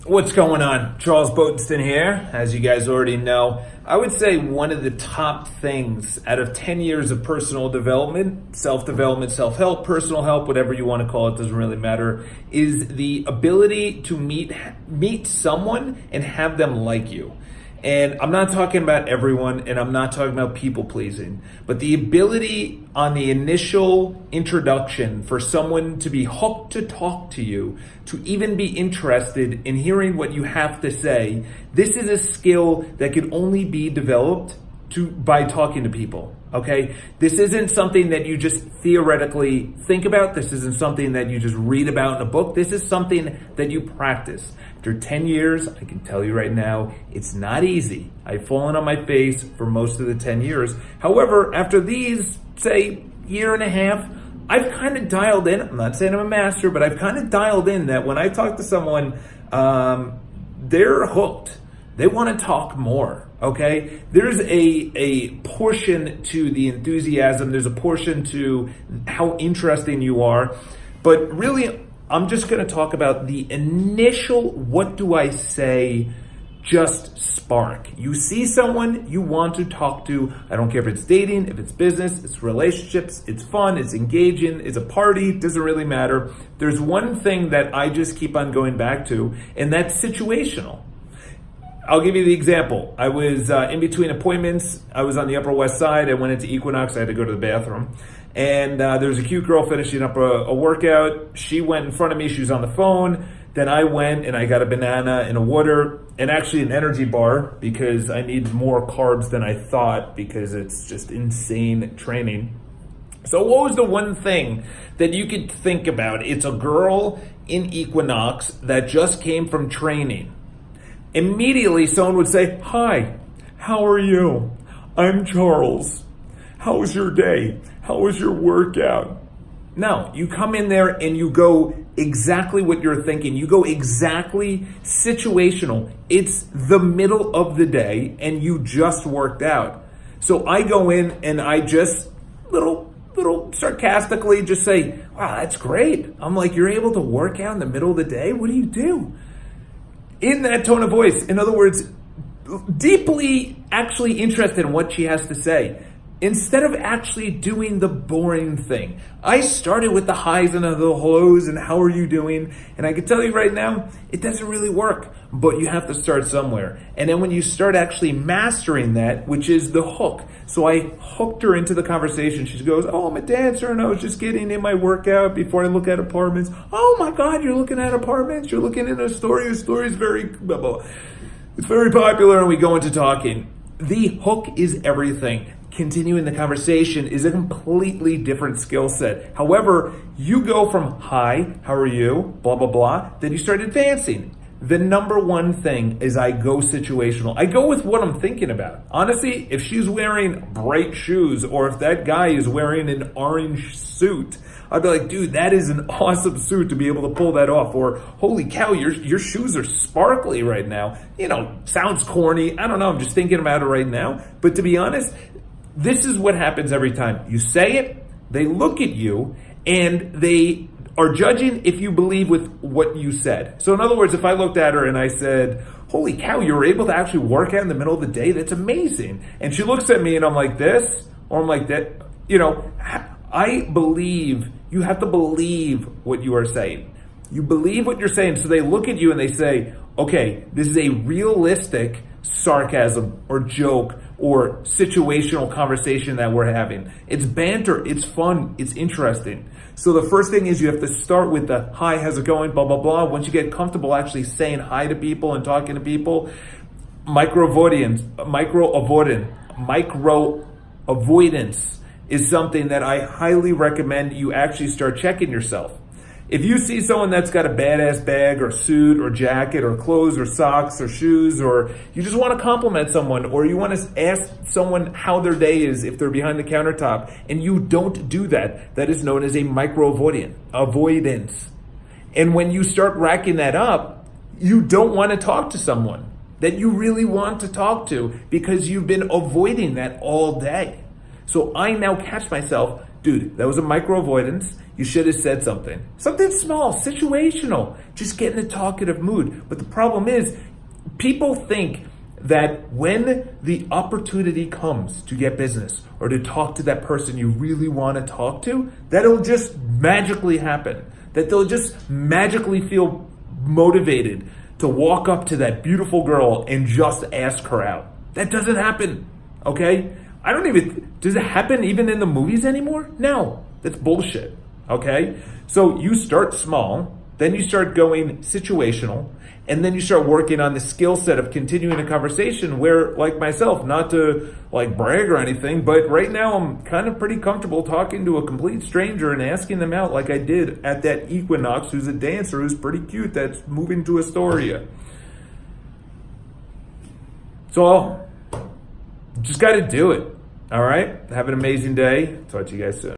What's going on? Charles Botensten here. As you guys already know, I would say one of the top things out of 10 years of personal development, self-development, self-help, personal help, whatever you want to call it, doesn't really matter, is the ability to meet someone and have them like you. And I'm not talking about everyone, and I'm not talking about people pleasing, but the ability on the initial introduction for someone to be hooked to talk to you, to even be interested in hearing what you have to say. This is a skill that can only be developed by talking to people. Okay, this isn't something that you just theoretically think about. This isn't something that you just read about in a book. This is something that you practice. After 10 years, I can tell you right now, it's not easy. I've fallen on my face for most of the 10 years. However, after these, say, year and a half, I've kind of dialed in. I'm not saying I'm a master, but I've kind of dialed in that when I talk to someone, they're hooked. They want to talk more. Okay, there's a portion to the enthusiasm. There's a portion to how interesting you are. But really, I'm just going to talk about the initial, what do I say, just spark. You see someone you want to talk to. I don't care if it's dating, if it's business, it's relationships, it's fun, it's engaging, it's a party, doesn't really matter. There's one thing that I just keep on going back to, and that's situational. I'll give you the example. I was in between appointments. I was on the Upper West Side. I went into Equinox. I had to go to the bathroom. And there was a cute girl finishing up a workout. She went in front of me. She was on the phone. Then I went and I got a banana and a water and actually an energy bar because I need more carbs than I thought because it's just insane training. So what was the one thing that you could think about? It's a girl in Equinox that just came from training. Immediately someone would say, "Hi, how are you? I'm Charles. How was your day? How was your workout?" No, you come in there and you go exactly what you're thinking. You go exactly situational. It's the middle of the day and you just worked out. So I go in and I just little sarcastically just say, "Wow, that's great." I'm like, "You're able to work out in the middle of the day? What do you do?" In that tone of voice. In other words, deeply actually interested in what she has to say. Instead of actually doing the boring thing. I started with the highs and the lows and how are you doing? And I can tell you right now, it doesn't really work, but you have to start somewhere. And then when you start actually mastering that, which is the hook. So I hooked her into the conversation. She goes, "Oh, I'm a dancer and I was just getting in my workout before I look at apartments." "Oh my God, you're looking at apartments? You're looking at a story. Your story is very, blah, blah. It's very popular," and we go into talking. The hook is everything. Continuing the conversation is a completely different skill set. However, you go from "Hi, how are you?" blah, blah, blah. Then you start advancing. The number one thing is I go situational. I go with what I'm thinking about. Honestly, if she's wearing bright shoes or if that guy is wearing an orange suit, I'd be like, "Dude, that is an awesome suit to be able to pull that off." Or, "Holy cow, your shoes are sparkly right now." You know, sounds corny. I don't know. I'm just thinking about it right now. But to be honest, this is what happens every time. You say it, they look at you, and they are judging if you believe with what you said. So in other words, if I looked at her and I said, "Holy cow, you're able to actually work out in the middle of the day? That's amazing." And she looks at me and I'm like this, or I'm like that. You know, I believe, you have to believe what you are saying. You believe what you're saying. So they look at you and they say, "Okay, this is a realistic sarcasm or joke or situational conversation that we're having. It's banter, it's fun, it's interesting." So the first thing is you have to start with the "Hi, how's it going?" blah, blah, blah. Once you get comfortable actually saying hi to people and talking to people, micro avoidance is something that I highly recommend you actually start checking yourself. If you see someone that's got a badass bag or suit or jacket or clothes or socks or shoes, or you just want to compliment someone, or you want to ask someone how their day is if they're behind the countertop, and you don't do that, that is known as a avoidance. And when you start racking that up, you don't want to talk to someone that you really want to talk to because you've been avoiding that all day. So I now catch myself dude, that was a micro avoidance. You should have said something. Something small, situational. Just get in a talkative mood. But the problem is, people think that when the opportunity comes to get business or to talk to that person you really want to talk to, that it'll just magically happen. That they'll just magically feel motivated to walk up to that beautiful girl and just ask her out. That doesn't happen, okay? Does it happen even in the movies anymore? No, that's bullshit, okay? So you start small, then you start going situational, and then you start working on the skill set of continuing a conversation where, like myself, not to like brag or anything, but right now I'm kind of pretty comfortable talking to a complete stranger and asking them out like I did at that Equinox, who's a dancer who's pretty cute, that's moving to Astoria. So just got to do it. All right. Have an amazing day. Talk to you guys soon.